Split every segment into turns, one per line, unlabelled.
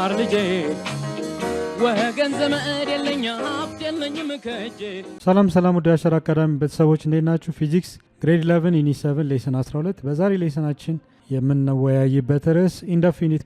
ማር ልጄ ወገን ዘመድ የለኝ ሀብት የለኝም ከእጄ።
ሰላም ወደ አሸር አካዳሚ ቤተሰቦች እንዴት ናችሁ? ፊዚክስ ግሬድ 11 ዩኒት 7 ሌሰን 12 በዛሬ ሌሰናችን የምንወያይበት ርዕስ ኢንደፊኒት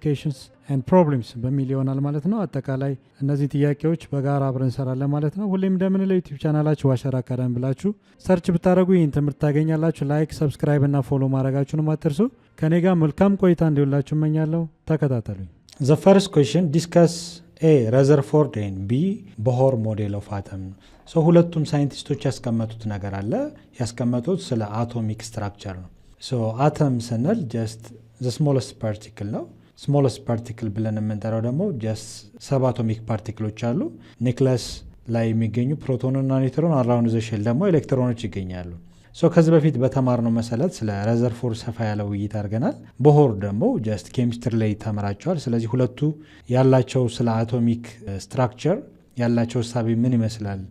ኤንድ ፕሮብሌምስ በሚል ይሆናል ማለት ነው። አጠቃላይ እነዚህ ጥያቄዎች በጋራ አብረን እንሰራለን ማለት ነው። ሁሌም እንደምንለው ዩቲዩብ ቻናላችሁ አሸር አካዳሚ ብላችሁ ሰርች ብታደረጉ ይህን ትምህርት ታገኛላችሁ። ላይክ፣ ሰብስክራይብ እና ፎሎ ማድረጋችሁንም አትርሱ። ከኔ ጋር መልካም ቆይታ እንዲውላችሁ እመኛለሁ። ተከታተሉኝ። ዘ ፈርስት ኩዌስችን ዲስከስ ኤ ረዘርፎርድ ኤንድ ቢ ቦር ሞዴል ኦፍ አተም ነው። ሁለቱም ሳይንቲስቶች ያስቀመጡት ነገር አለ። ያስቀመጡት ስለ አቶሚክ ስትራክቸር ነው። አተም ስንል ጀስት ዘ ስሞለስት ፓርቲክል ነው። ስሞለስት ፓርቲክል ብለን የምንጠራው ደግሞ ጀስት ሰብ አቶሚክ ፓርቲክሎች አሉ። ኒክለስ ላይ የሚገኙ ፕሮቶንና ኒውትሮን፣ አራውንድ ዘ ሼል ደግሞ ኤሌክትሮኖች ይገኛሉ። ከዚህ በፊት በተማርነው መሰረት ስለ ረዘርፎርድ ሰፋ ያለ ውይይት አድርገናል። ቦር ደግሞ ጀስት ኬሚስትሪ ላይ ተምራቸዋል። ስለዚህ ሁለቱ ያላቸው ስለ አቶሚክ ስትራክቸር ያላቸው እሳቤ ምን ይመስላል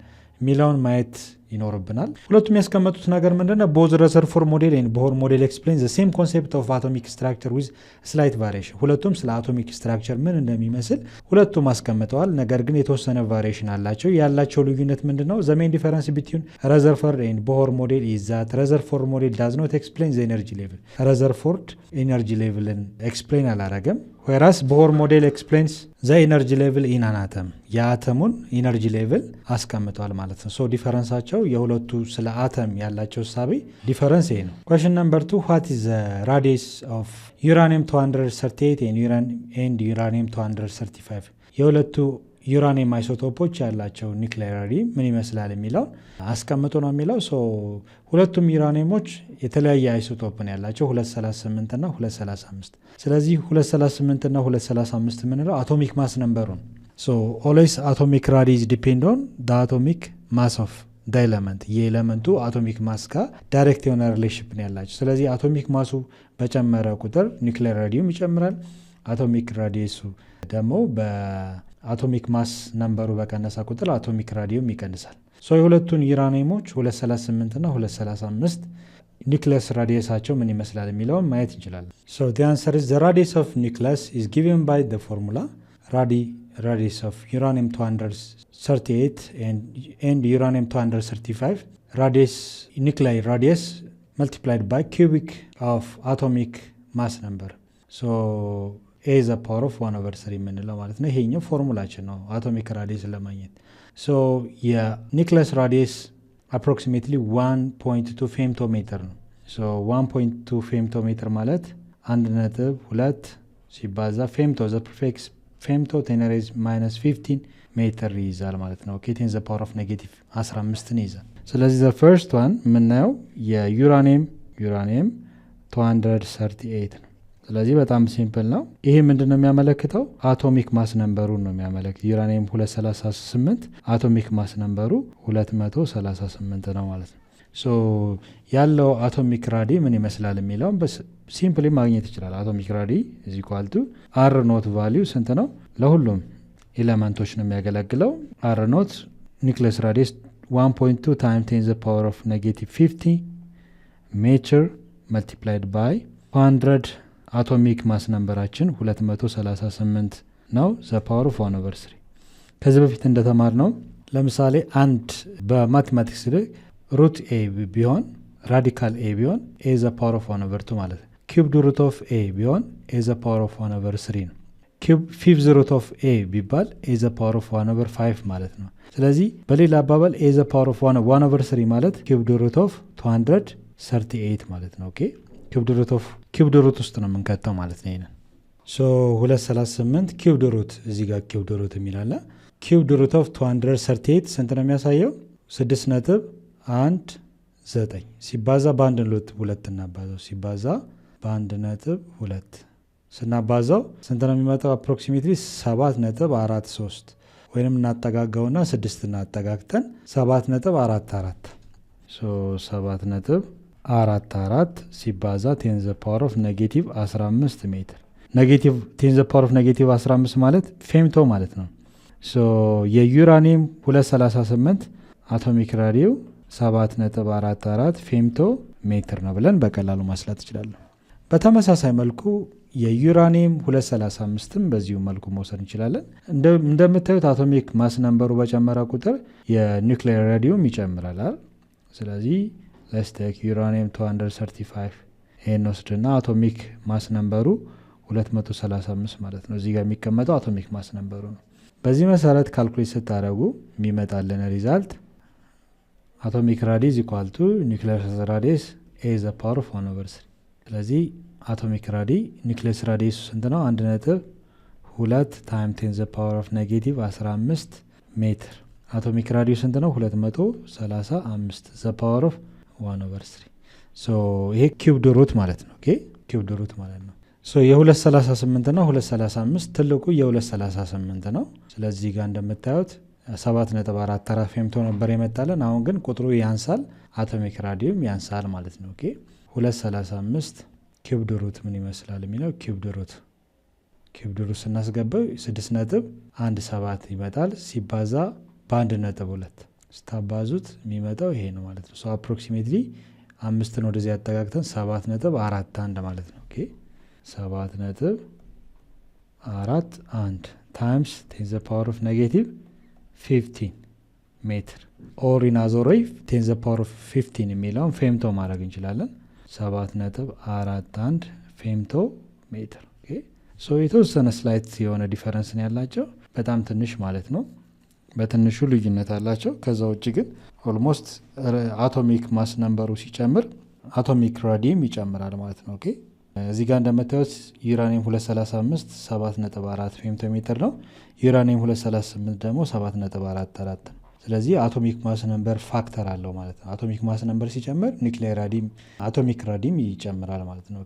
የሚለውን ማየት ይኖርብናል። ሁለቱም ያስቀመጡት ነገር ምንድነው? ቦዝ ረዘርፎርድ ሞዴል ኤንድ ቦር ሞዴል ኤክስፕሌን ዘ ሴም ኮንሴፕት ኦፍ አቶሚክ ስትራክቸር ዊዝ ስላይት ቫሪዬሽን። ሁለቱም ስለ አቶሚክ ስትራክቸር ምን እንደሚመስል ሁለቱም አስቀምጠዋል። ነገር ግን የተወሰነ ቫሪዬሽን አላቸው። ያላቸው ልዩነት ምንድነው? ዘ ሜን ዲፈረንስ ቢትዊን ረዘርፎርድ ኤንድ ቦር ሞዴል ኢዝ ዛት ረዘርፎርድ ሞዴል ዳዝ ኖት ኤክስፕሌን ዘ ኤነርጂ ሌቭል። ረዘርፎርድ ኤነርጂ ሌቭልን ኤክስፕሌን አላረገም። ወይራስ ቦር ሞዴል ኤክስፕሌንስ ዘ ኢነርጂ ሌቭል ኢን አን አተም፣ የአተሙን ኢነርጂ ሌቭል አስቀምጧል ማለት ነው። ዲፈረንሳቸው የሁለቱ ስለ አተም ያላቸው እሳቤ ዲፈረንስ ይሄ ነው። ኩዌስችን ነምበር 2 ዋት ኢዝ ዘ ራዲየስ ኦፍ ዩራኒየም 238 ኤንድ ዩራኒየም 235? የሁለቱ ዩራኒየም አይሶቶፖች ያላቸው ኒውክሌር ምን ይመስላል የሚለውን አስቀምጦ ነው የሚለው። ሁለቱም ዩራኒየሞች የተለያየ አይሶቶፕን ያላቸው 238 እና 235። ስለዚህ 238 እና 235 የምንለው አቶሚክ ማስ ነምበሩን ኦልዌይስ አቶሚክ ራዲየስ ዲፔንድ ኦን አቶሚክ ማስ ኦፍ ኤለመንት፣ የኤለመንቱ አቶሚክ ማስ ጋር ዳይሬክት የሆነ ሪሌሽን ያላቸው። ስለዚህ አቶሚክ ማሱ በጨመረ ቁጥር ኒውክሌር ራዲየም ይጨምራል። አቶሚክ ራዲየሱ ደግሞ በአቶሚክ ማስ ነምበሩ በቀነሰ ቁጥር አቶሚክ ራዲየም ይቀንሳል። የሁለቱን ዩራኒየሞች 238 እና 235 ኒውክለስ ራዲየሳቸው ምን ይመስላል የሚለውን ማየት እንችላለን። the answer is the radius of nucleus is given by the formula radius of uranium 238 and uranium 235 radius nuclei radius multiplied by cubic of atomic mass number. a is the power of 1/3 የምንለው ማለት ነው። ይሄኛው ፎርሙላችን ነው አቶሚክ ራዲየስ ለማግኘት። የኒክለስ ራዲየስ approximately 1.2 ፌምቶሜትር ነው። 1.2 ፌምቶሜትር ማለት 1.2 ሲባዛ ፌምቶ ዘ ፕሪፊክስ ፌምቶ 10⁻⁻15 ሜትር ይይዛል ማለት ነው። ኬቴን ዘ ፓወር ኦፍ ኔጌቲቭ 15ን ይይዛል። ስለዚህ ዘ ፈርስት ዋን የምናየው የዩራኒየም 238 ነው። ስለዚህ በጣም ሲምፕል ነው። ይሄ ምንድነው የሚያመለክተው? አቶሚክ ማስ ነምበሩን ነው የሚያመለክተው። ዩራኒየም 238 አቶሚክ ማስ ነምበሩ 238 ነው ማለት ነው። ያለው አቶሚክ ራዲ ምን ይመስላል የሚለውን ሲምፕሊ ማግኘት ይችላል። አቶሚክ ራዲ is equal to r ኖት ቫልዩ ስንት ነው? ለሁሉም ኤሌመንቶች ነው የሚያገለግለው። r ኖት ኒውክለስ ራዲየስ 1.2 times 10 the power of -50 ሜትር multiplied by 100 አቶሚክ ማስ ነምበራችን 238 ነው። ዘ ፓወር ኦፍ 1/3። ከዚህ በፊት እንደተማር ነው ለምሳሌ አንድ በማቴማቲክስ ላይ ሩት ኤ ቢሆን ራዲካል ኤ ቢሆን ኤ ዘ ፓወር ኦፍ 1/2 ማለት ነው። ኪዩብድ ሩት ኦፍ ኤ ቢሆን ኤ ዘ ፓወር ኦፍ 1/3 ነው። ፊፍዝ ሩት ኦፍ ኤ ቢባል ኤ ዘ ፓወር ኦፍ 1/5 ማለት ነው። ስለዚህ በሌላ አባባል ኤ ዘ ፓወር ኦፍ 1/3 ማለት ኪዩብድ ሩት ኦፍ 238 ማለት ነው። ኦኬ ኪዩብድ ሩት ውስጥ ነው የምንከተው ማለት ነው። ይሄንን 238 ኪዩብድ ሩት እዚህ ጋር ኪዩብድ ሩት የሚላለ ኪዩብድ ሩት ኦፍ 238 ስንት ነው የሚያሳየው? 6.19 ሲባዛ በአንድ ሉት 2 እናባዛው ሲባዛ በአንድ ነጥብ 2 ስናባዛው ስንት ነው የሚመጣው? አፕሮክሲሜትሊ 7.43 ወይንም እናጠጋጋውና 6 እናጠጋግተን 7.44 7.44 ሲባዛ 10 ዘ ፓወር ኦፍ ኔጌቲቭ 15 ሜትር። ኔጌቲቭ 10 ዘ ፓወር ኦፍ ኔጌቲቭ 15 ማለት ፌምቶ ማለት ነው። የዩራኒየም 238 አቶሚክ ራዲዮ 7.44 ፌምቶ ሜትር ነው ብለን በቀላሉ ማስላት እንችላለን። በተመሳሳይ መልኩ የዩራኒየም 235ም በዚሁ መልኩ መውሰድ እንችላለን። እንደምታዩት አቶሚክ ማስ ነምበሩ በጨመረ ቁጥር የኒውክሌር ራዲየም ይጨምራል። ስለዚህ let's take ዩራኒየም 235 ይሄን ወስድና አቶሚክ ማስ ነምበሩ 235 ማለት ነው። እዚህ ጋር የሚቀመጠው አቶሚክ ማስ ነምበሩ ነው። በዚህ መሰረት ካልኩሌት ስታደርጉ የሚመጣልን ሪዛልት አቶሚክ ራዲየስ ኢኳል ቱ ኒውክሌር ራዲየስ a the power of 1/3። ስለዚህ አቶሚክ ኒውክሌስ ራዲየሱ ስንት ነው? 1.2 ታይም 10 the power of negative 15 ሜትር። አቶሚክ ራዲየሱ ስንት ነው? 235 the power of 1/3። ይሄ ኪዩብድ ሩት ማለት ነው። ኪዩብድ ሩት ማለት ነው። የ238 እና 235 ትልቁ የ238 ነው። ስለዚህ ጋር እንደምታዩት 7.4 ተራ ፌምቶ ነበር የመጣለን። አሁን ግን ቁጥሩ ያንሳል፣ አቶሚክ ራዲየም ያንሳል ማለት ነው። 235 ኪዩብድ ሩት ምን ይመስላል የሚለው ኪዩብድ ሩት ስናስገባው 6.17 ይመጣል። ሲባዛ በ1.2 ስታባዙት የሚመጣው ይሄ ነው ማለት ነው። አፕሮክሲሜትሊ 5ን ወደዚህ ያጠጋግተን 7.41 ማለት ነው። 7.41 ታይምስ 10 the power of negative 15 ሜትር ኦር ኢን አዘር ዌይ 10 the power of 15 የሚለውን ፌምቶ ማድረግ እንችላለን። 7.41 ፌምቶ ሜትር። የተወሰነ ስላይት የሆነ ዲፈረንስ ነው ያላቸው፣ በጣም ትንሽ ማለት ነው። በትንሹ ልዩነት አላቸው። ከዛ ውጭ ግን ኦልሞስት አቶሚክ ማስ ነምበሩ ሲጨምር አቶሚክ ራዲየም ይጨምራል ማለት ነው። እዚህ ጋር እንደምታዩት ዩራኒየም 235 7.4 ፌምቶ ሜትር ነው። ዩራኒየም 238 ደግሞ 7.44 ነው። ስለዚህ አቶሚክ ማስ ነምበር ፋክተር አለው ማለት ነው። አቶሚክ ማስ ነምበር ሲጨምር አቶሚክ ራዲየም ይጨምራል ማለት ነው።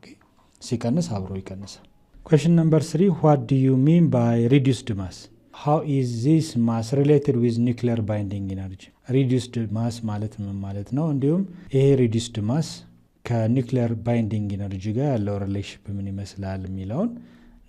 ሲቀንስ አብሮ ይቀንሳል። ኩዌስችን ነምበር 3 what do you mean by reduced mass? how is this mass related with nuclear binding energy? reduced mass ማለት ምን ማለት ነው? እንዲሁም ይሄ reduced mass ከኒውክሊየር ባይንዲንግ ኢነርጂ ጋር ያለው ሪሌሽንሺፕ ምን ይመስላል የሚለውን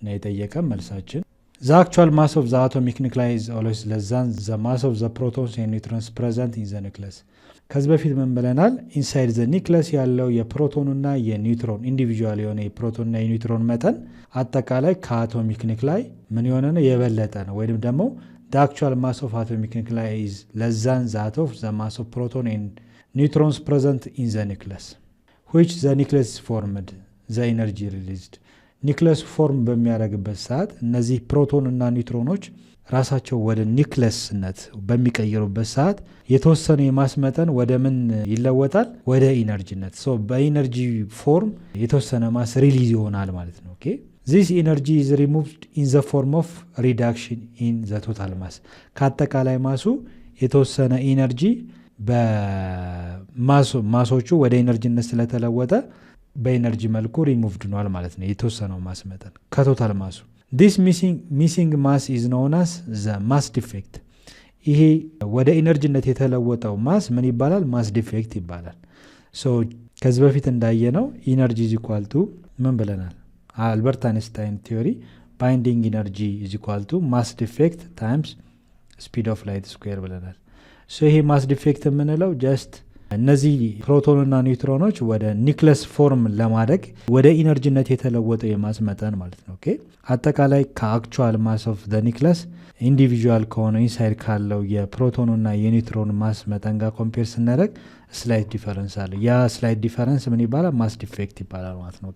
ነው የጠየቀን። መልሳችን the actual mass of the atomic nuclei is always less than the mass of the protons and neutrons present in the nucleus. ከዚህ በፊት ምን ብለናል? ኢንሳይድ ዘ ኒውክለስ ያለው የፕሮቶንና የኒውትሮን ኢንዲቪጁዋል የሆነ የፕሮቶንና የኒውትሮን መጠን አጠቃላይ ከአቶሚክ ኒውክላይ ምን የሆነ ነው? የበለጠ ነው። ወይም ደግሞ the actual mass of atomic nuclei is less than that of the mass of proton and neutrons present in the nucleus. which the nucleus formed the energy released. ኒውክለስ ፎርም በሚያደርግበት ሰዓት እነዚህ ፕሮቶን እና ኒውትሮኖች ራሳቸው ወደ ኒውክለስነት በሚቀየሩበት ሰዓት የተወሰነ የማስ መጠን ወደ ምን ይለወጣል? ወደ ኢነርጂነት። በኢነርጂ ፎርም የተወሰነ ማስ ሪሊዝ ይሆናል ማለት ነው። this energy is removed in the form of reduction in the total mass. ከአጠቃላይ ማሱ የተወሰነ ኢነርጂ በማሶቹ ወደ ኢነርጂነት ስለተለወጠ በኢነርጂ መልኩ ሪሙቭድ ሆኗል ማለት ነው። የተወሰነው ማስ መጠን ከቶታል ማሱ። this missing mass is known as the mass defect. ይሄ ወደ ኢነርጂነት የተለወጠው ማስ ምን ይባላል? ማስ ዲፌክት ይባላል። ከዚህ በፊት እንዳየነው ኢነርጂ is equal to ምን ብለናል? አልበርት አይንስታይን ቲዮሪ ባይንዲንግ ኢነርጂ is equal to mass defect times speed of light square ብለናል። ይሄ ማስ ዲፌክት የምንለው ጀስት እነዚህ ፕሮቶንና ኒውትሮኖች ወደ ኒውክለስ ፎርም ለማደግ ወደ ኢነርጂነት የተለወጠ የማስ መጠን ማለት ነው። አጠቃላይ ከአክቹዋል ማስ ኦፍ ዘ ኒውክለስ ኢንዲቪጁዋል ከሆነ ኢንሳይድ ካለው የፕሮቶንና የኒውትሮን ማስ መጠን ጋር ኮምፔር ስናደርግ ስላይት ዲፈረንስ አለ። ያ ስላይት ዲፈረንስ ምን ይባላል? ማስ ዲፌክት ይባላል ማለት ነው።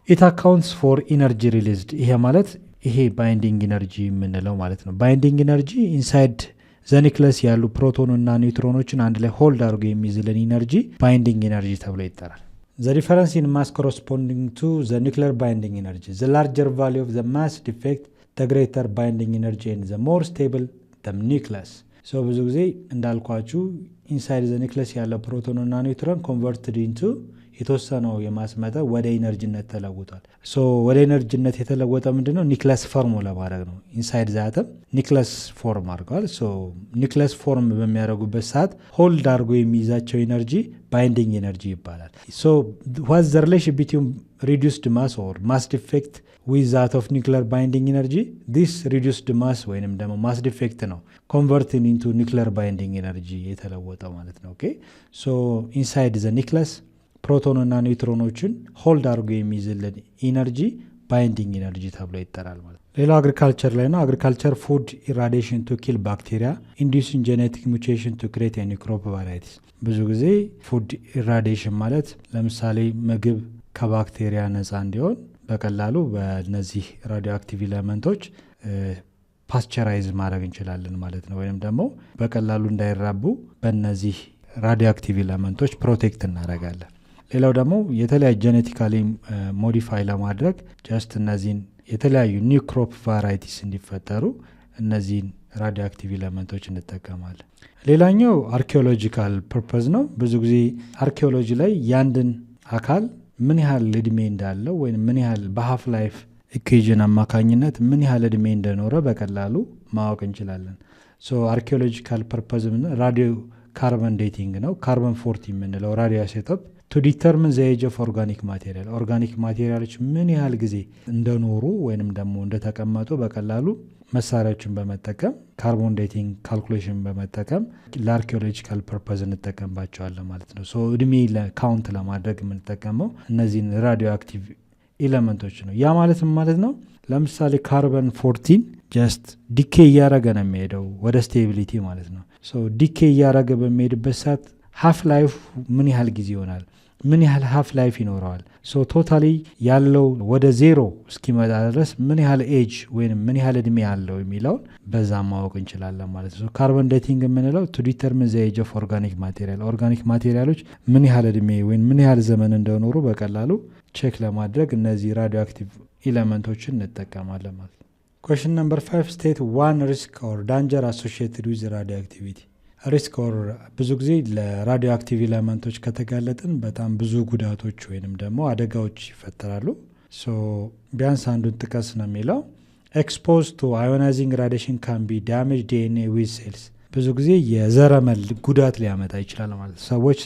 ኢት አካውንትስ ፎር ኢነርጂ ሪሊዝድ። ይሄ ማለት ይሄ ባይንዲንግ ኢነርጂ የምንለው ማለት ነው። ባይንዲንግ ኢነርጂ ኢንሳይድ ዘኒክለስ ያሉ ፕሮቶንና ኒውትሮኖችን አንድ ላይ ሆልድ አድርጎ የሚይዝልን ኢነርጂ ባይንዲንግ ኢነርጂ ተብሎ ይጠራል። the difference in mass corresponding to the nuclear binding energy. the larger value of the mass defect, the greater binding energy and the more stable the nucleus. ብዙ ጊዜ እንዳልኳችሁ ኢንሳይድ ዘ ኒውክለስ ያለው ፕሮቶንና ኒውትሮን ኮንቨርትድ ኢንቱ የተወሰነው የማስ መጠን ወደ ኢነርጂነት ተለውጧል። ወደ ኢነርጂነት የተለወጠ ምንድነው? ኒውክለስ ፎርም ለማድረግ ነው። ኢንሳይድ ዘ አተም ኒውክለስ ፎርም አድርገዋል። ኒውክለስ ፎርም በሚያደርጉበት ሰዓት ሆልድ አድርጎ የሚይዛቸው ኢነርጂ ባይንዲንግ ኢነርጂ ይባላል። what is the relation between reduced mass or mass defect with that of nuclear binding energy? this reduced mass ወይንም ደግሞ mass defect ነው converting into nuclear binding energy የተለወጠው ማለት ነው። inside the nucleus ፕሮቶንና ኒውትሮኖችን ሆልድ አድርጎ የሚይዝልን ኢነርጂ ባይንዲንግ ኢነርጂ ተብሎ ይጠራል ማለት ነው። ሌላው አግሪካልቸር ላይ ነው። አግሪካልቸር ፉድ ኢራዲሽን ቱ ኪል ባክቴሪያ ኢንዲዩሲንግ ጄኔቲክ ሙቴሽን ቱ ክሬት ኒ ክሮፕ ቫራይቲስ። ብዙ ጊዜ ፉድ ኢራዲሽን ማለት ለምሳሌ ምግብ ከባክቴሪያ ነፃ እንዲሆን በቀላሉ በእነዚህ ራዲዮ አክቲቭ ኤሌመንቶች ፓስቸራይዝ ማድረግ እንችላለን ማለት ነው። ወይም ደግሞ በቀላሉ እንዳይራቡ በእነዚህ ራዲዮ አክቲቭ ኤሌመንቶች ፕሮቴክት እናደርጋለን። ሌላው ደግሞ የተለያዩ ጄኔቲካሊ ሞዲፋይ ለማድረግ ጀስት እነዚህን የተለያዩ ኒው ክሮፕ ቫራይቲስ እንዲፈጠሩ እነዚህን ራዲዮ አክቲቭ ኤሌመንቶች እንጠቀማለን። ሌላኛው አርኪኦሎጂካል ፐርፐዝ ነው። ብዙ ጊዜ አርኪኦሎጂ ላይ ያንድን አካል ምን ያህል እድሜ እንዳለው ወይም ምን ያህል በሀፍ ላይፍ ኢኩዌዥን አማካኝነት ምን ያህል እድሜ እንደኖረ በቀላሉ ማወቅ እንችላለን። አርኪኦሎጂካል ፐርፐዝ ራዲዮ ካርበን ዴቲንግ ነው። ካርበን 40 የምንለው ራዲዮ ሴቶፕ ቱ ዲተርሚን ዘ ኤጅ ኦፍ ኦርጋኒክ ማቴሪያል፣ ኦርጋኒክ ማቴሪያሎች ምን ያህል ጊዜ እንደኖሩ ወይንም ደግሞ እንደተቀመጡ በቀላሉ መሳሪያዎችን በመጠቀም ካርቦን ዴቲንግ ካልኩሌሽን በመጠቀም ለአርኪኦሎጂካል ፐርፐዝ እንጠቀምባቸዋለን ማለት ነው። እድሜ ካውንት ለማድረግ የምንጠቀመው እነዚህን ራዲዮ አክቲቭ ኤሌመንቶች ነው። ያ ማለት ማለት ነው ለምሳሌ ካርበን 14 ጀስት ዲኬ እያረገ ነው የሚሄደው ወደ ስቴቢሊቲ ማለት ነው። ዲኬ እያረገ በሚሄድበት ሰዓት ሀፍ ላይፍ ምን ያህል ጊዜ ይሆናል፣ ምን ያህል ሀፍ ላይፍ ይኖረዋል፣ ቶታሊ ያለው ወደ ዜሮ እስኪመጣ ድረስ ምን ያህል ኤጅ ወይም ምን ያህል እድሜ ያለው የሚለውን በዛ ማወቅ እንችላለን ማለት ነው። ካርበን ዴቲንግ የምንለው ቱ ዲተርሚን ዘ ኤጅ ኦፍ ኦርጋኒክ ማቴሪያል፣ ኦርጋኒክ ማቴሪያሎች ምን ያህል እድሜ ወይም ምን ያህል ዘመን እንደኖሩ በቀላሉ ቼክ ለማድረግ እነዚህ ራዲዮ አክቲቭ ኤሌመንቶችን እንጠቀማለን ማለት ነው። ኩዌስችን ነምበር 5 ስቴት ዋን ሪስክ ኦር ዳንጀር አሶሺየትድ ዊዝ ራዲዮ አክቲቪቲ። ሪስክ ኦር ብዙ ጊዜ ለራዲዮ አክቲቭ ኤሌመንቶች ከተጋለጥን በጣም ብዙ ጉዳቶች ወይንም ደግሞ አደጋዎች ይፈጠራሉ። ቢያንስ አንዱን ጥቀስ ነው የሚለው ኤክስፖዝ ቱ አዮናይዚንግ ራዲሽን ካን ቢ ዳሜጅ ዲኤንኤ ዊዝ ሴልስ። ብዙ ጊዜ የዘረመል ጉዳት ሊያመጣ ይችላል ማለት ሰዎች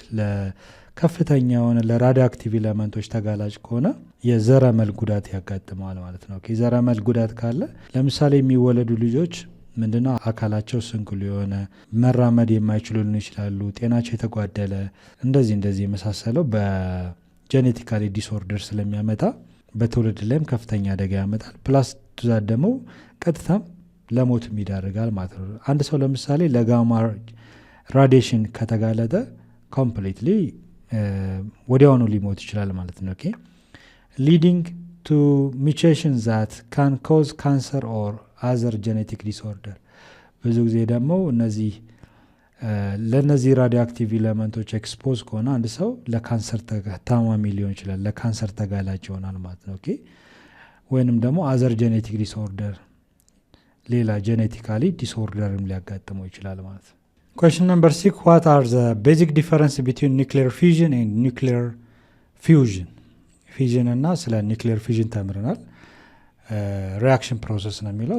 ከፍተኛ የሆነ ለራዲዮ አክቲቭ ኤሌመንቶች ተጋላጭ ከሆነ የዘረመል ጉዳት ያጋጥመዋል ማለት ነው። የዘረመል ጉዳት ካለ ለምሳሌ የሚወለዱ ልጆች ምንድነው አካላቸው ስንኩል የሆነ መራመድ የማይችሉ ሊሆኑ ይችላሉ፣ ጤናቸው የተጓደለ እንደዚህ የመሳሰለው በጄኔቲካሊ ዲስኦርደር ስለሚያመጣ በትውልድ ላይም ከፍተኛ አደጋ ያመጣል። ፕላስ ቱዛት ደግሞ ቀጥታም ለሞትም ይዳርጋል ማለት ነው። አንድ ሰው ለምሳሌ ለጋማ ራዲሽን ከተጋለጠ ኮምፕሊትሊ ወዲያውኑ ሊሞት ይችላል ማለት ነው። ሊዲንግ ቱ ሚውቴሽን ዛት ካን ኮዝ ካንሰር ኦር አዘር ጄኔቲክ ዲስኦርደር። ብዙ ጊዜ ደግሞ ለእነዚህ ራዲዮ አክቲቭ ኤሌመንቶች ኤክስፖዝ ከሆነ አንድ ሰው ለካንሰር ታማሚ ሊሆን ይችላል፣ ለካንሰር ተጋላጭ ይሆናል ማለት ነው። ወይንም ደግሞ አዘር ጄኔቲክ ዲስኦርደር፣ ሌላ ጄኔቲካሊ ዲስኦርደርም ሊያጋጥመው ይችላል ማለት ነው። ኩዌስችን ነምበር 6 ዋት አር ዘ ቤዚክ ዲፈረንስ ቢትዊን ኒክሊየር ፊዥን ኤንድ ኒክሊየር ፊውዥን። ፊዥን እና ስለ ኒክሊየር ፊዥን ተምረናል። ሪያክሽን ፕሮሰስ ነው የሚለው።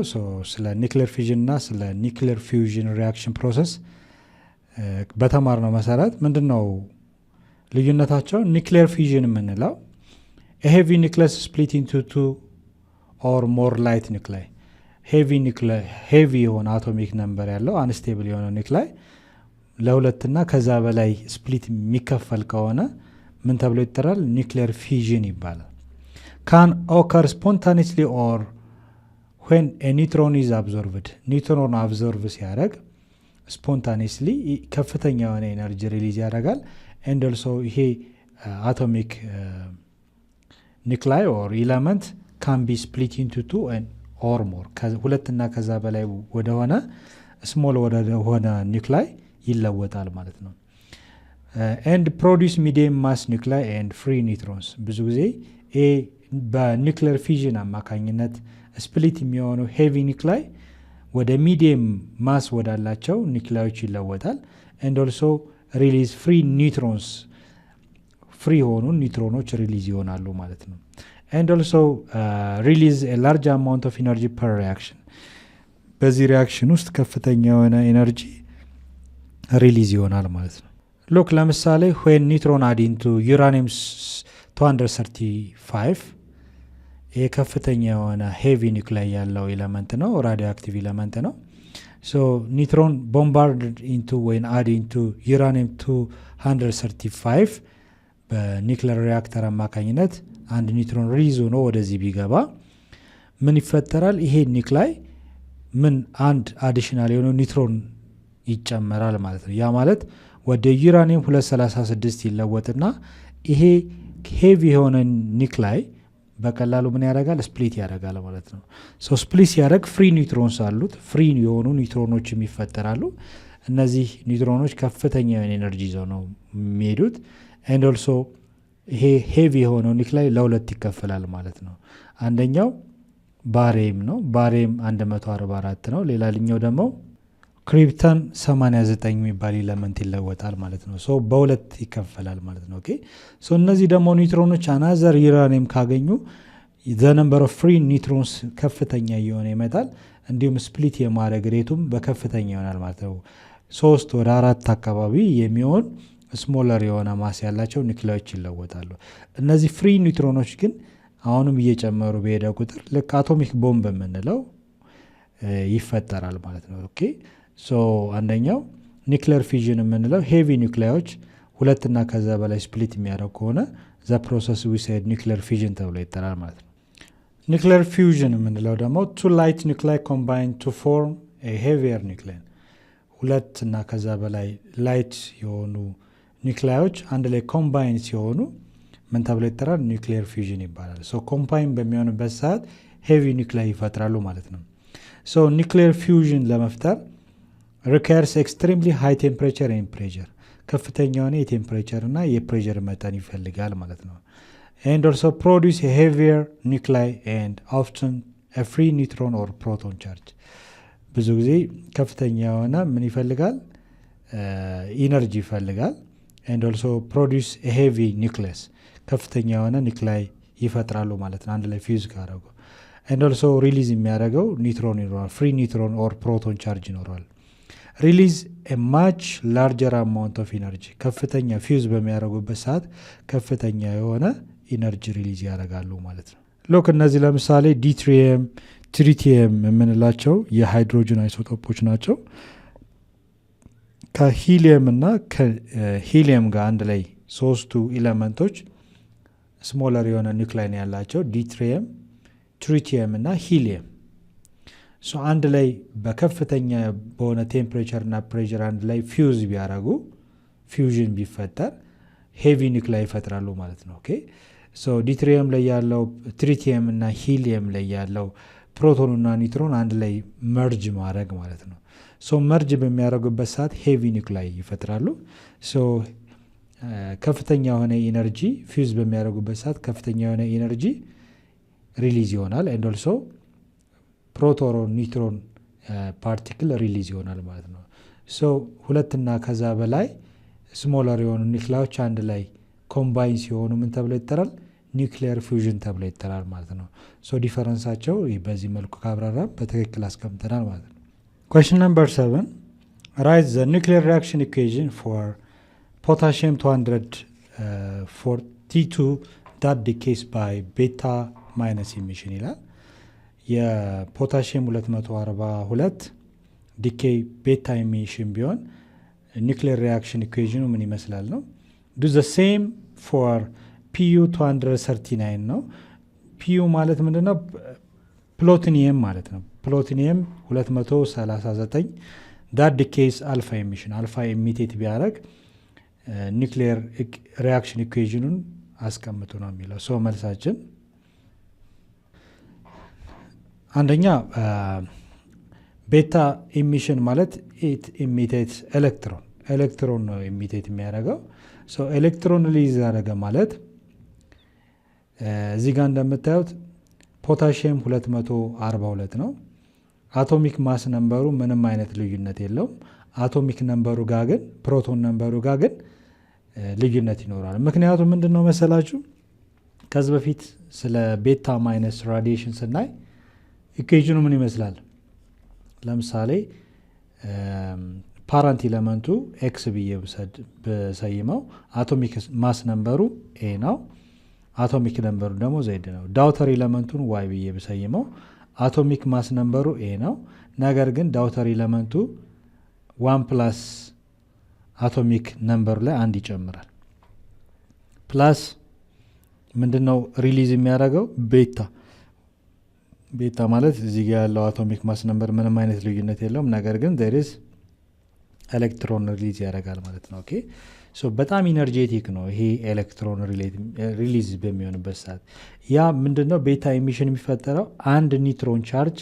ስለ ኒክሊየር ፊዥን እና ስለ ኒክሊየር ፊውዥን ሪያክሽን ፕሮሰስ በተማርነው መሰረት ምንድነው ልዩነታቸው? ኒክሊየር ፊዥን የምንለው ሄቪ ኒክለስ ስፕሊት ኢንቱ ቱ ኦር ሞር ላይት ኒክላይ፣ ሄቪ የሆነ አቶሚክ ነምበር ያለው አንስቴብል የሆነ ኒክላይ ለሁለትና ከዛ በላይ ስፕሊት የሚከፈል ከሆነ ምን ተብሎ ይጠራል? ኒክሊየር ፊዥን ይባላል። ካን ኦከር ስፖንታኒስሊ ኦር ዌን ኒውትሮን ኢዝ አብዞርቭድ። ኒውትሮን አብዞርቭ ሲያደርግ ስፖንታኒስሊ ከፍተኛ የሆነ ኤነርጂ ሪሊዝ ያደርጋል። ኤንድ ኦልሶ ይሄ አቶሚክ ኒክላይ ኦር ኢለመንት ካን ቢ ስፕሊት ኢንቱ ቱ ኦር ሞር፣ ሁለትና ከዛ በላይ ወደሆነ ስሞል ወደሆነ ኒክላይ ይለወጣል ማለት ነው። ኤንድ ፕሮዲስ ሚዲየም ማስ ኒክላይ ኤንድ ፍሪ ኒውትሮንስ። ብዙ ጊዜ በኒክሊየር ፊዥን አማካኝነት ስፕሊት የሚሆነው ሄቪ ኒክላይ ወደ ሚዲየም ማስ ወዳላቸው ኒክላዮች ይለወጣል። ኤንድ ኦልሶ ሪሊዝ ፍሪ ኒውትሮንስ፣ ፍሪ የሆኑ ኒውትሮኖች ሪሊዝ ይሆናሉ ማለት ነው። ኤንድ ኦልሶ ሪሊዝ ላርጅ አማውንት ኦፍ ኢነርጂ ፐር ሪያክሽን። በዚህ ሪያክሽን ውስጥ ከፍተኛ የሆነ ኤነርጂ ሪሊዝ ይሆናል ማለት ነው። ሎክ ለምሳሌ ዌን ኒውትሮን አድ ኢንቱ ዩራኒየም 235 ይህ ከፍተኛ የሆነ ሄቪ ኒውክላይ ያለው ኤሌመንት ነው፣ ራዲዮ አክቲቭ ኤሌመንት ነው። ኒውትሮን ቦምባርድ ኢንቱ ወይን አድ ኢንቱ ዩራኒየም 235 በኒክለር ሪያክተር አማካኝነት አንድ ኒውትሮን ሪሊዝ ሆኖ ወደዚህ ቢገባ ምን ይፈጠራል? ይሄ ኒክላይ ምን አንድ አዲሽናል የሆነ ኒውትሮን ይጨመራል ማለት ነው። ያ ማለት ወደ ዩራኒየም 236 ይለወጥና ይሄ ሄቪ የሆነ ኒክላይ በቀላሉ ምን ያደርጋል? ስፕሊት ያደርጋል ማለት ነው። ሶ ስፕሊት ሲያደርግ ፍሪ ኒውትሮንስ አሉት። ፍሪ የሆኑ ኒውትሮኖች ይፈጠራሉ። እነዚህ ኒውትሮኖች ከፍተኛ የሆነ ኤነርጂ ይዘው ነው የሚሄዱት። ኤንድ ኦልሶ ይሄ ሄቪ የሆነው ኒክላይ ለሁለት ይከፈላል ማለት ነው። አንደኛው ባሬም ነው። ባሬም 144 ነው። ሌላኛው ደግሞ ክሪፕተን 89 የሚባል ኤሌመንት ይለወጣል ማለት ነው። ሶ በሁለት ይከፈላል ማለት ነው። ኦኬ ሶ እነዚህ ደግሞ ኒውትሮኖች አናዘር ዩራኒየም ካገኙ ዘ ነምበር ኦፍ ፍሪ ኒውትሮንስ ከፍተኛ እየሆነ ይመጣል። እንዲሁም ስፕሊት የማድረግ ሬቱም በከፍተኛ ይሆናል ማለት ነው። 3 ወደ 4 አካባቢ የሚሆን ስሞለር የሆነ ማስ ያላቸው ኒክላዮች ይለወጣሉ። እነዚህ ፍሪ ኒውትሮኖች ግን አሁንም እየጨመሩ በሄደ ቁጥር ልክ አቶሚክ ቦምብ የምንለው ይፈጠራል ማለት ነው። ኦኬ ሶ አንደኛው ኒክለር ፊዥን የምንለው ሄቪ ኒክላዮች ሁለትና ከዛ በላይ ስፕሊት የሚያደርግ ከሆነ ዘ ፕሮሰስ ዊ ሴድ ኒክለር ፊዥን ተብሎ ይጠራል ማለት ነው። ኒክለር ፊውዥን የምንለው ደግሞ ቱ ላይት ኒክላይ ኮምባይን ቱ ፎርም ሄቪየር ኒክላይ፣ ሁለት እና ከዛ በላይ ላይት የሆኑ ኒክላዮች አንድ ላይ ኮምባይን ሲሆኑ ምን ተብሎ ይጠራል? ኒክሌር ፊዥን ይባላል። ሶ ኮምባይን በሚሆንበት ሰዓት ሄቪ ኒክላይ ይፈጥራሉ ማለት ነው። ሶ ኒክሌር ፊውዥን ለመፍጠር ሪኳየርስ ኤክስትሪምሊ ሃይ ቴምፕሬቸር ኤንድ ፕሬሸር፣ ከፍተኛ የሆነ የቴምፕሬቸር እና የፕሬሸር መጠን ይፈልጋል ማለት ነው። ኤንድ ኦልሶ ፕሮዲውስ ሄቪየር ኒክላይ ኤንድ ኦፍተን ፍሪ ኒውትሮን ኦር ፕሮቶን ቻርጅ፣ ብዙ ጊዜ ከፍተኛ የሆነ ምን ይፈልጋል? ኢነርጂ ይፈልጋል። ኤንድ ኦልሶ ፕሮዲውስ ሄቪ ኒክለስ፣ ከፍተኛ የሆነ ኒክላይ ይፈጥራሉ ማለት ነው አንድ ላይ ፊውዝ ካደረጉ። ኤንድ ኦልሶ ሪሊዝ የሚያደርገው ኒውትሮን ይኖራል፣ ፍሪ ኒውትሮን ኦር ፕሮቶን ቻርጅ ይኖራል። ሪሊዝ ማች ላርጀር አማውንት ኦፍ ኢነርጂ፣ ከፍተኛ ፊውዝ በሚያደርጉበት ሰዓት ከፍተኛ የሆነ ኢነርጂ ሪሊዝ ያደርጋሉ ማለት ነው። ሎክ እነዚህ ለምሳሌ ዲትሪየም፣ ትሪቲየም የምንላቸው የሃይድሮጅን አይሶቶፖች ናቸው። ከሂሊየም እና ከሂሊየም ጋር አንድ ላይ ሶስቱ ኤሌመንቶች ስሞለር የሆነ ኒውክላይ ያላቸው ዲትሪየም፣ ትሪቲየም እና ሂሊየም። ሶ አንድ ላይ በከፍተኛ በሆነ ቴምፕሬቸር እና ፕሬሸር አንድ ላይ ፊውዝ ቢያደርጉ ፊውዥን ቢፈጠር ሄቪ ኒውክላይ ይፈጥራሉ ማለት ነው። ኦኬ ሶ ዲትሪየም ላይ ያለው ትሪቲየም እና ሂሊየም ላይ ያለው ፕሮቶን እና ኒውትሮን አንድ ላይ መርጅ ማድረግ ማለት ነው። ሶ መርጅ በሚያደርጉበት ሰዓት ሄቪ ኒውክላይ ይፈጥራሉ። ሶ ከፍተኛ የሆነ ኢነርጂ ፊውዝ በሚያደርጉበት ሰዓት ከፍተኛ የሆነ ኢነርጂ ሪሊዝ ይሆናል። ኤንድ ኦልሶ ፕሮቶን ኒውትሮን ፓርቲክል ሪሊዝ ይሆናል ማለት ነው። ሶ ሁለትና ከዛ በላይ ስሞለር የሆኑ ኒውክላዮች አንድ ላይ ኮምባይን ሲሆኑ ምን ተብሎ ይጠራል? ኒውክሊየር ፊውዥን ተብሎ ይጠራል ማለት ነው። ሶ ዲፈረንሳቸው በዚህ መልኩ ካብራራ በትክክል አስቀምጠናል ማለት ነው። Question number 7. Write the nuclear reaction equation for potassium 242 that decays by beta minus emission ይላል። የፖታሽየም 242 ዲኬይ ቤታ ኢሚሽን ቢሆን ኒክሌር ሪያክሽን ኢኩዌሽኑ ምን ይመስላል ነው። ዱ ዘ ሴም ፎር ፒዩ 239 ነው። ፒዩ ማለት ምንድነው? ፕሎቲኒየም ማለት ነው። ፕሎቲኒየም 239 ዳት ዲኬይስ አልፋ ኢሚሽን፣ አልፋ ኢሚቴት ቢያደርግ ኒክሌር ሪያክሽን ኢኩዌሽኑን አስቀምጡ ነው የሚለው። ሶ መልሳችን አንደኛ ቤታ ኢሚሽን ማለት ኢት ኢሚቴትስ ኤሌክትሮን ነው ኢሚቴት የሚያደርገው። ሶ ኤሌክትሮን ሪሊዝ ያደረገ ማለት እዚህ ጋር እንደምታዩት ፖታሽየም 242 ነው። አቶሚክ ማስ ነምበሩ ምንም አይነት ልዩነት የለውም። አቶሚክ ነምበሩ ጋር ግን ፕሮቶን ነምበሩ ጋር ግን ልዩነት ይኖራል። ምክንያቱም ምንድነው መሰላችሁ? ከዚህ በፊት ስለ ቤታ ማይነስ ራዲዬሽን ስናይ ኢኩዌሽኑ ምን ይመስላል? ለምሳሌ ፓራንት ኤሌመንቱ ኤክስ ብዬ በሰይመው አቶሚክ ማስ ነምበሩ ኤ ነው። አቶሚክ ነምበሩ ደግሞ ዜድ ነው። ዳውተር ኤሌመንቱን ዋይ ብዬ በሰይመው አቶሚክ ማስ ነምበሩ ኤ ነው። ነገር ግን ዳውተር ኤሌመንቱ 1 ፕላስ አቶሚክ ነምበሩ ላይ አንድ ይጨምራል። ፕላስ ምንድነው ሪሊዝ የሚያደርገው ቤታ ማለት እዚህ ጋር ያለው አቶሚክ ማስ ነምበር ምንም አይነት ልዩነት የለውም። ነገር ግን there is ኤሌክትሮን ሪሊዝ ያደርጋል ማለት ነው። ኦኬ ሶ በጣም ኢነርጄቲክ ነው ይሄ ኤሌክትሮን ሪሊዝ በሚሆንበት ሰዓት። ያ ምንድነው ቤታ ኤሚሽን የሚፈጠረው አንድ ኒውትሮን ቻርጅ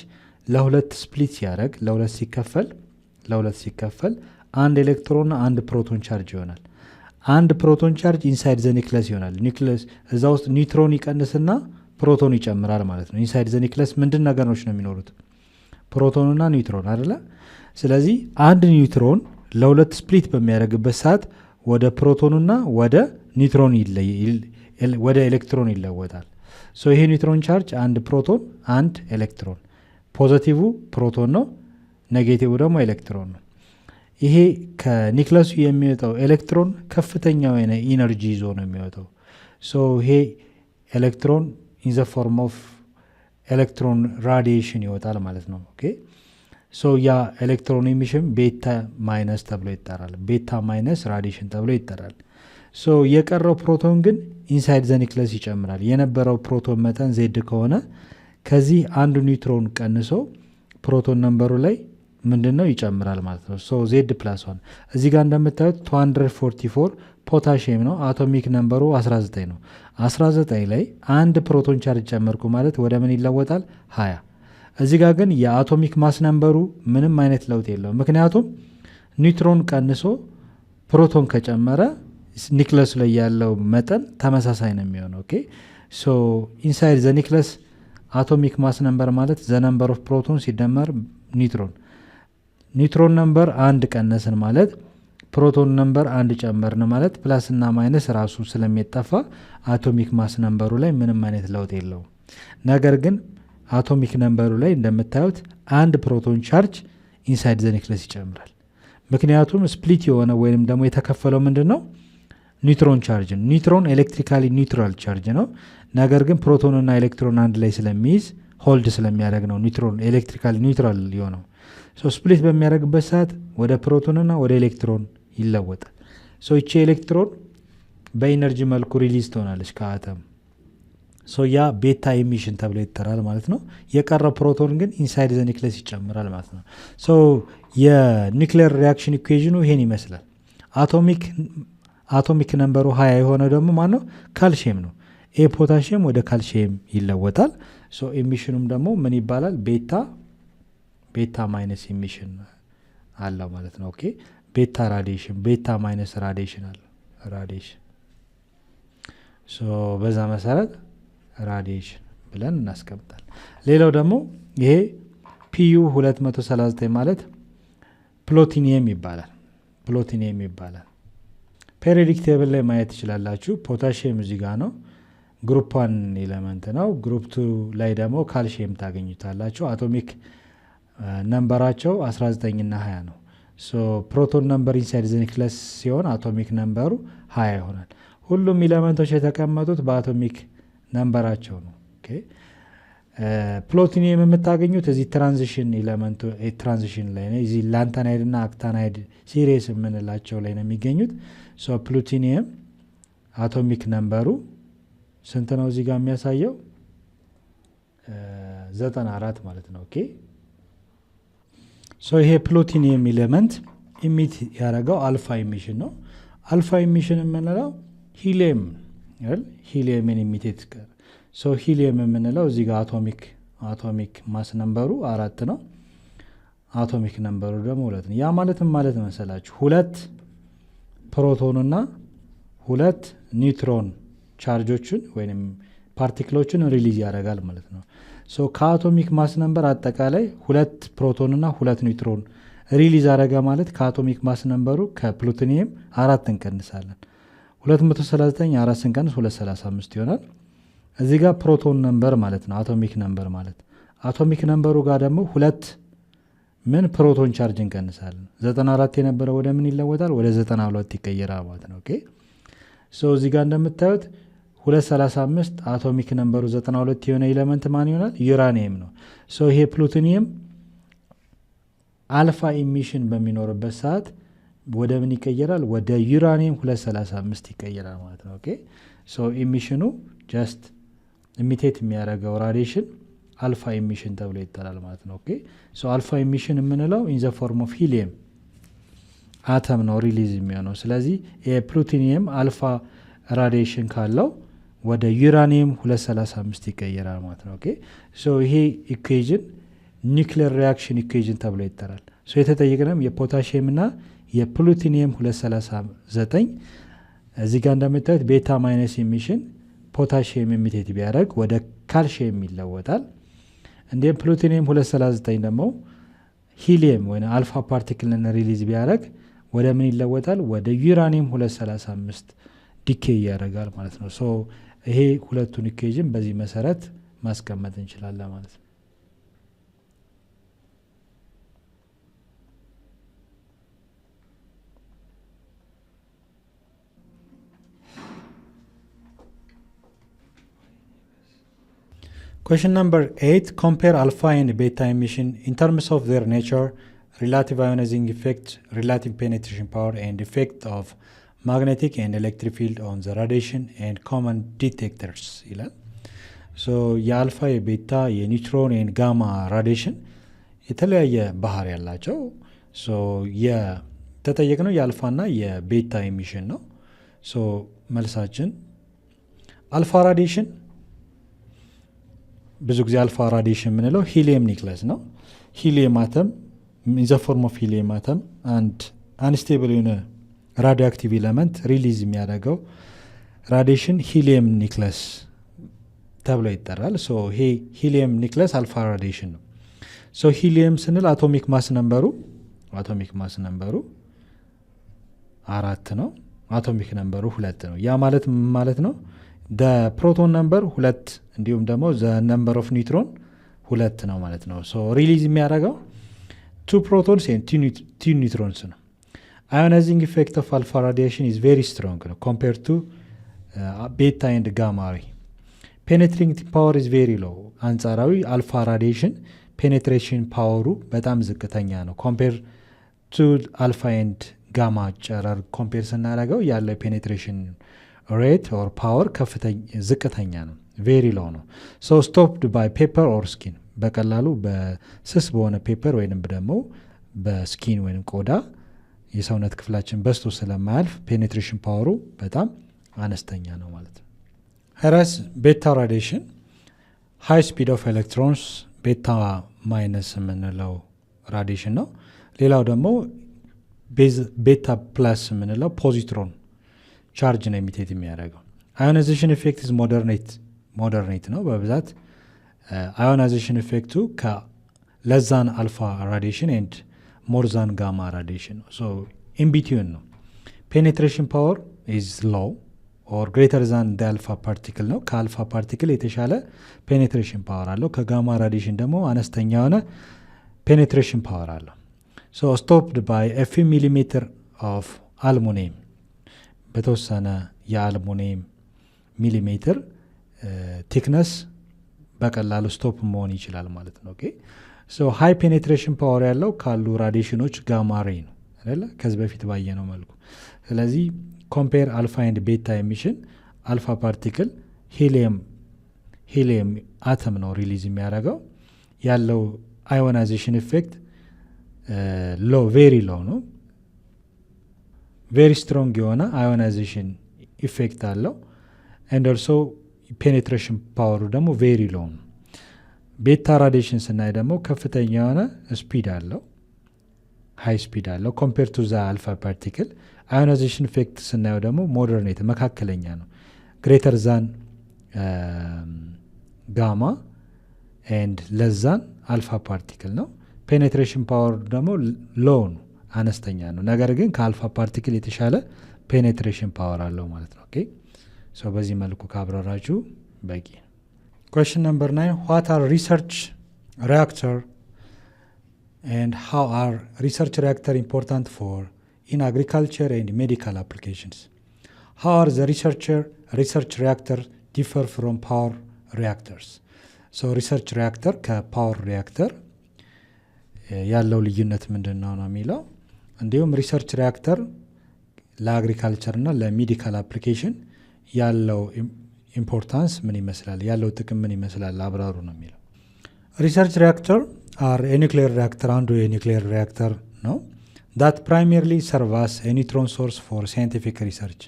ለሁለት ስፕሊት ሲያደርግ ለሁለት ሲከፈል አንድ ኤሌክትሮንና አንድ ፕሮቶን ቻርጅ ይሆናል። አንድ ፕሮቶን ቻርጅ ኢንሳይድ ዘ ኒክለስ ይሆናል። ኒክለስ እዛ ውስጥ ኒውትሮን ይቀንስና ፕሮቶን ይጨምራል ማለት ነው። ኢንሳይድ ዘ ኒክለስ ምንድን ነገሮች ነው የሚኖሩት? ፕሮቶንና ኒውትሮን አይደለ? ስለዚህ አንድ ኒውትሮን ለሁለት ስፕሊት በሚያደርግበት ሰዓት ወደ ፕሮቶንና ወደ ኒውትሮን ወደ ኤሌክትሮን ይለወጣል። ሶ ይሄ ኒውትሮን ቻርጅ አንድ ፕሮቶን አንድ ኤሌክትሮን፣ ፖዚቲቭ ፕሮቶን ነው፣ ኔጌቲቭ ደግሞ ኤሌክትሮን ነው። ይሄ ከኒክለሱ የሚወጣው ኤሌክትሮን ከፍተኛ የሆነ ኢነርጂ ይዞ ነው የሚወጣው። ሶ ይሄ ኤሌክትሮን ኢን ዘ ፎርም ኦፍ ኤሌክትሮን ራዲዬሽን ይወጣል ማለት ነው። ኦኬ ሶ ያ ኤሌክትሮን ኤሚሽን ቤታ ማይነስ ተብሎ ይጠራል። ቤታ ማይነስ ራዲዬሽን ተብሎ ይጠራል። ሶ የቀረው ፕሮቶን ግን ኢንሳይድ ዘ ኒክለስ ይጨምራል። የነበረው ፕሮቶን መጠን ዜድ ከሆነ ከዚህ አንዱ ኒውትሮን ቀንሶ ፕሮቶን ነምበሩ ላይ ምንድነው ይጨምራል ማለት ነው። ሶ ዜድ ፕላስ 1 እዚህ ጋር እንደምታዩት 244 ፖታሽየም ነው። አቶሚክ ነምበሩ 19 ነው። 19 ላይ አንድ ፕሮቶን ቻርጅ ጨመርኩ ማለት ወደ ምን ይለወጣል? 20። እዚህ ጋር ግን የአቶሚክ ማስ ነምበሩ ምንም አይነት ለውጥ የለውም። ምክንያቱም ኒውትሮን ቀንሶ ፕሮቶን ከጨመረ ኒክለስ ላይ ያለው መጠን ተመሳሳይ ነው የሚሆነው። ኦኬ ሶ ኢንሳይድ ዘ ኒክለስ አቶሚክ ማስ ነምበር ማለት ዘ ነምበር ኦፍ ፕሮቶን ሲደመር ኒውትሮን ነምበር አንድ ቀነስን ማለት ፕሮቶን ነምበር አንድ ጨመርን ማለት ፕላስና ማይነስ ራሱ ስለሚጠፋ አቶሚክ ማስ ነምበሩ ላይ ምንም አይነት ለውጥ የለውም። ነገር ግን አቶሚክ ነምበሩ ላይ እንደምታዩት አንድ ፕሮቶን ቻርጅ ኢንሳይድ ዘ ኒክለስ ይጨምራል። ምክንያቱም ስፕሊት የሆነ ወይም ደግሞ የተከፈለው ምንድን ነው? ኒውትሮን ቻርጅ ነው። ኒውትሮን ኤሌክትሪካሊ ኒውትራል ቻርጅ ነው። ነገር ግን ፕሮቶንና ኤሌክትሮን አንድ ላይ ስለሚይዝ ሆልድ ስለሚያደርግ ነው ኒውትሮን ኤሌክትሪካሊ ኒውትራል የሆነው። ሶ ስፕሊት በሚያደርግበት ሰዓት ወደ ፕሮቶንና ወደ ኤሌክትሮን ይለወጣል። ሶ ይቺ ኤሌክትሮን በኢነርጂ መልኩ ሪሊዝ ትሆናለች ከአተም። ሶ ያ ቤታ ኤሚሽን ተብሎ ይጠራል ማለት ነው። የቀረው ፕሮቶን ግን ኢንሳይድ ዘ ኒክለስ ይጨምራል ማለት ነው። ሶ የኒክሌር ሪያክሽን ኢኩዌዥኑ ይሄን ይመስላል። አቶሚክ ነምበሩ 20 የሆነ ደግሞ ማን ነው? ካልሽየም ነው። ኤ ፖታሽየም ወደ ካልሽየም ይለወጣል። ሶ ኤሚሽኑም ደግሞ ምን ይባላል? ቤታ ማይነስ ኤሚሽን አለው ማለት ነው። ኦኬ ቤታ ራዲዬሽን፣ ቤታ ማይነስ ራዲዬሽን አለ ራዲዬሽን። ሶ በዛ መሰረት ራዲዬሽን ብለን እናስቀምጣል። ሌላው ደግሞ ይሄ ፒዩ 239 ማለት ፕሎቲኒየም ይባላል። ፔሪዮዲክ ቴብል ላይ ማየት ትችላላችሁ። ፖታሽየም እዚህ ጋር ነው፣ ግሩፕ 1 ኤሌመንት ነው። ግሩፕ 2 ላይ ደግሞ ካልሽየም ታገኙታላችሁ። አቶሚክ ነምበራቸው 19 እና 20 ነው። ሶ ፕሮቶን ነምበር ኢንሳይድ ዘ ኒክለስ ሲሆን አቶሚክ ነምበሩ 20 ይሆናል። ሁሉም ኤሌመንቶች የተቀመጡት በአቶሚክ ነምበራቸው ነው። ኦኬ ፕሎቲኒየም የምታገኙት እዚህ ትራንዚሽን ላይ ነው። እዚህ ላንታናይድ እና አክታናይድ ሲሪየስ የምንላቸው ላይ ነው የሚገኙት። ሶ ፕሉቲኒየም አቶሚክ ነምበሩ ስንት ነው? እዚህ ጋር የሚያሳየው 94 ማለት ነው። ኦኬ ሶ ይሄ ፕሉቲኒየም ኤሌመንት ኢሚት ያደረገው አልፋ ኢሚሽን ነው። አልፋ ኢሚሽን የምንለው ሂሊየምን ኢሚቴት ሶ ሂሊየም የምንለው እዚህ ጋር አቶሚክ ማስ ነምበሩ 4 ነው። አቶሚክ ነምበሩ ደግሞ 2 ነው። ያ ማለትም ማለት መሰላችሁ 2 ፕሮቶንና 2 ኒውትሮን ቻርጆችን ወይም ፓርቲክሎችን ሪሊዝ ያደርጋል ማለት ነው። ሶ ከአቶሚክ ማስ ነምበር አጠቃላይ 2 ፕሮቶንና 2 ኒውትሮን ሪሊዝ አደረገ ማለት ከአቶሚክ ማስ ነምበሩ ከፕሉቶኒየም 4 እንቀንሳለን። 239 4 ስንቀንስ 235 ይሆናል። እዚህ ጋር ፕሮቶን ነምበር ማለት ነው አቶሚክ ነምበር ማለት። አቶሚክ ነምበሩ ጋር ደግሞ 2 ምን ፕሮቶን ቻርጅ እንቀንሳለን። 94 የነበረው ወደ ምን ይለወጣል? ወደ 92 ይቀየራል ማለት ነው። ኦኬ ሶ እዚህ ጋር እንደምታዩት 235 አቶሚክ ነምበሩ 92 የሆነ ኤሌመንት ማን ይሆናል? ዩራኒየም ነው። ሶ ይሄ ፕሉቶኒየም አልፋ ኢሚሽን በሚኖርበት ሰዓት
ወደ ምን ይቀየራል? ወደ ዩራኒየም 235 ይቀየራል ማለት ነው። ኦኬ ሶ ኢሚሽኑ ጀስት ኢሚቴት የሚያደርገው ራዲሽን አልፋ ኢሚሽን ተብሎ ይጠራል ማለት ነው። ኦኬ ሶ አልፋ ኢሚሽን የምንለው ኢን ዘ ፎርም ኦፍ ሂሊየም አተም ነው ሪሊዝ የሚሆነው። ስለዚህ የፕሉቶኒየም አልፋ ራዲሽን ካለው ወደ ዩራኒየም 235 ይቀየራል ማለት ነው። ኦኬ ሶ ይሄ ኢኩዌዥን ኒውክሊየር ሪያክሽን ኢኩዌዥን ተብሎ ይጠራል። ሶ የተጠየቅነው የፖታሽየም እና የፕሉቶኒየም 239 እዚህ ጋር እንደምታዩት ቤታ ማይነስ ኢሚሽን ፖታሽየም ኢሚቴት ቢያደርግ ወደ ካልሽየም ይለወጣል። እንዲሁም ፕሉቶኒየም 239 ደግሞ ሂሊየም ወይ አልፋ ፓርቲክልን ሪሊዝ ቢያደርግ ወደ ምን ይለወጣል? ወደ ዩራኒየም 235 ዲኬ ያደርጋል ማለት ነው። ሶ ይሄ ሁለቱን ኢኩዌዥን በዚህ መሰረት ማስቀመጥ እንችላለን ማለት ነው።
Question number 8. Compare alpha and beta emission in terms of their nature, relative ionizing effect, relative penetration power, and effect of magnetic and electric field on the radiation and common detectors. So የአልፋ የቤታ የኒውትሮን and ጋማ ራዲሽን የተለያየ ባህሪ ያላቸው። ሶ የተጠየቅነው የአልፋና የቤታ ኤሚሽን ነው። ሶ መልሳችን አልፋ ራዲሽን ብዙ ጊዜ አልፋ ራዲሽን የምንለው ሂሊየም ኒክለስ ነው። ሂሊየም አተም ኢን ዘ ፎርም ኦፍ ሂሊየም አተም አንድ አንስቴብል የሆነ ራዲዮ አክቲቭ ኤለመንት ሪሊዝ የሚያደርገው ራዲሽን ሂሊየም ኒክለስ ተብሎ ይጠራል። ሶ ይሄ ሂሊየም ኒክለስ አልፋ ራዲሽን ነው። ሶ ሂሊየም ስንል አቶሚክ ማስ ነምበሩ 4 ነው። አቶሚክ ነምበሩ 2 ነው። ያ ማለት ማለት ነው ፕሮቶን ነምበር 2 እንዲሁም ደግሞ ነምበር ኦፍ ኒውትሮን 2 ነው ማለት ነው። ሶ ሪሊዝ የሚያደርገው 2 ፕሮቶንስ ኤንድ 2 ኒውትሮንስ ነው። አዮናይዚንግ ኢፌክት ኦፍ አልፋ ራዲዬሽን ኢዝ ቬሪ ስትሮንግ ነው ኮምፔር ቱ ቤታ ኤንድ ጋማ ሬይ። ፔኔትሪንግ ፓወር ኢዝ ቬሪ ሎው። አንጻራዊ አልፋ ራዲዬሽን ፔኔትሬሽን ፓወሩ በጣም ዝቅተኛ ነው። ኮምፔር ቱ አልፋ ኤንድ ጋማ ጨረር ኮምፔር ስናደርገው ያለው ፔኔትሬሽን ሬት ኦር ፓወር ዝቅተኛ ነው፣ ቬሪ ሎው ነው። ሶ ስቶፕድ ባይ ፔፐር ኦር ስኪን፣ በቀላሉ በስስ በሆነ ፔፐር ወይም ደግሞ በስኪን ወይም ቆዳ የሰውነት ክፍላችን በስቶ ስለማያልፍ ፔኔትሬሽን ፓወሩ በጣም አነስተኛ ነው ማለት ነው። ሄራስ ቤታ ራዲሽን ሃይ ስፒድ ኦፍ ኤሌክትሮንስ ቤታ ማይነስ የምንለው ራዲሽን ነው። ሌላው ደግሞ ቤታ ፕላስ የምንለው ፖዚትሮን ቻርጅ ነው ኢሚቴት የሚያደርገው። አዮናይዜሽን ኢፌክት ኢዝ ሞደሬት ነው። በብዛት አዮናይዜሽን ኢፌክቱ ከለዛን አልፋ ራዲሽን ኤንድ ሞርዛን ጋማ ራዲሽን ነው። ሶ ኢንቢትዊን ነው። ፔኔትሬሽን ፓወር ኢዝ ሎው ኦር ግሬተር ዛን ደ አልፋ ፓርቲክል ነው። ከአልፋ ፓርቲክል የተሻለ ፔኔትሬሽን ፓወር አለው። ከጋማ ራዲሽን ደግሞ አነስተኛ የሆነ ፔኔትሬሽን ፓወር አለው። ሶ ስቶፕድ ባይ ኤ ፊው ሚሊሜትር ኦፍ አልሙኒየም፣ በተወሰነ የአልሙኒየም ሚሊሜትር ቲክነስ በቀላሉ ስቶፕ መሆን ይችላል ማለት ነው። ኦኬ ሶ ሃይ ፔኔትሬሽን ፓወር ያለው ካሉ ራዲሽኖች ጋማ ሬይ ነው አይደለ? ከዚህ በፊት ባየነው መልኩ። ስለዚህ ኮምፔር አልፋ ኤንድ ቤታ ኤሚሽን አልፋ ፓርቲክል ሂሊየም አተም ነው ሪሊዝ የሚያደርገው። ያለው አዮናይዜሽን ኢፌክት ቬሪ ሎው ነው። ቬሪ ስትሮንግ የሆነ አዮናይዜሽን ኢፌክት አለው። ኤንድ ኦልሶ ፔኔትሬሽን ፓወሩ ደግሞ ቬሪ ሎው ነው። ቤታ ራዲሽን ስናይ ደግሞ ከፍተኛ የሆነ ስፒድ አለው፣ ሃይ ስፒድ አለው ኮምፔር ቱ ዛ አልፋ ፓርቲክል። አዮናይዜሽን ኢፌክት ስናየው ደግሞ ሞደሬት መካከለኛ ነው፣ ግሬተር ዛን ጋማ ኤንድ ለዛን አልፋ ፓርቲክል ነው። ፔኔትሬሽን ፓወር ደግሞ ሎው ነው፣ አነስተኛ ነው። ነገር ግን ከአልፋ ፓርቲክል የተሻለ ፔኔትሬሽን ፓወር አለው ማለት ነው። ኦኬ ሶ በዚህ መልኩ ካብራራችሁ በቂ። Question number 9. What are research reactor and how are research reactor important for in agriculture and medical applications? How are the research reactor differ from power reactors? So research reactor ከፓወር ሪያክተር ያለው ልዩነት ምንድን ነው የሚለው።
እንዲሁም ሪሰርች ሪያክተር ለአግሪካልቸር እና ለሜዲካል አፕሊኬሽን ያለው ኢምፖርታንስ ምን ይመስላል፣ ያለው ጥቅም ምን ይመስላል አብራሩ ነው የሚለው። ሪሰርች ሪያክተር አር የኒውክሌር ሪያክተር አንዱ የኒውክሌር ሪያክተር ነው። ዳት ፕራይሜርሊ ሰርቫስ ኒውትሮን ሶርስ ፎር ሳይንቲፊክ ሪሰርች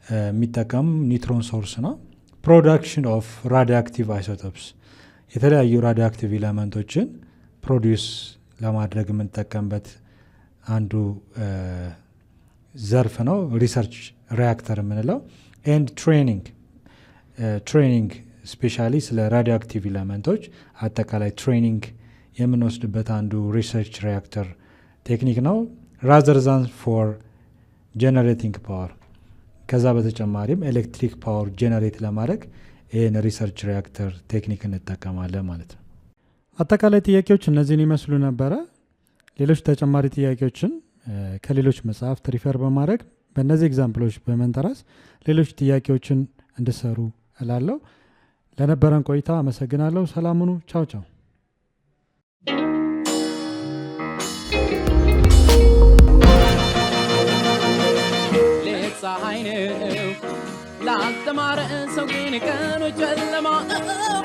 የሚጠቀም ኒውትሮን ሶርስ ነው። ፕሮዳክሽን ኦፍ ራዲዮአክቲቭ አይሶቶፕስ የተለያዩ ራዲዮአክቲቭ ኤሌመንቶችን ፕሮዲውስ ለማድረግ የምንጠቀምበት አንዱ ዘርፍ ነው ሪሰርች ሪያክተር የምንለው። ኤንድ ትሬኒንግ ስፔሻሊ ስለ ራዲዮአክቲቭ ኤሌመንቶች አጠቃላይ ትሬኒንግ የምንወስድበት አንዱ ሪሰርች ሪያክተር ቴክኒክ ነው። ራዘር ዛን ፎር ጀነሬቲንግ ፓወር ከዛ በተጨማሪም ኤሌክትሪክ ፓወር ጀነሬት ለማድረግ ይህን ሪሰርች ሪያክተር ቴክኒክ እንጠቀማለን ማለት ነው።
አጠቃላይ ጥያቄዎች እነዚህን ይመስሉ ነበረ። ሌሎች ተጨማሪ ጥያቄዎችን ከሌሎች መጽሐፍት ሪፈር በማድረግ በእነዚህ ኤግዛምፕሎች በመንተራስ ሌሎች ጥያቄዎችን እንድሰሩ እላለሁ። ለነበረን ቆይታ አመሰግናለሁ። ሰላሙኑ ቻው ቻው።
ፀሐይ ነው ላስተማረ ሰው ግን ቀኑ ጨለማ ነው።